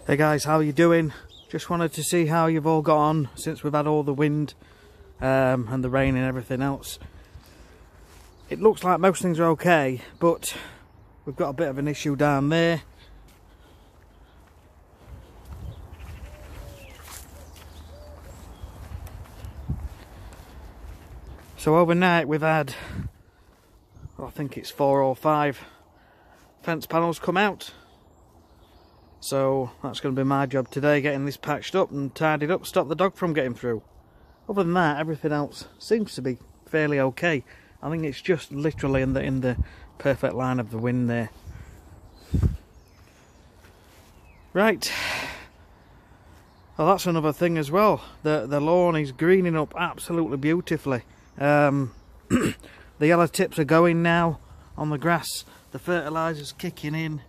Hey guys, how are you doing? Just wanted to see how you've all got on since we've had all the wind and the rain and everything else. It looks like most things are okay, but we've got a bit of an issue down there. So overnight we've had, I think it's 4 or 5 fence panels come out. So that's going to be my job today, getting this patched up and tidied up, stop the dog from getting through. Other than that, everything else seems to be fairly okay. I think it's just literally in the perfect line of the wind there. Right. Well, that's another thing as well. The lawn is greening up absolutely beautifully. The yellow tips are going now on the grass. The fertiliser's kicking in.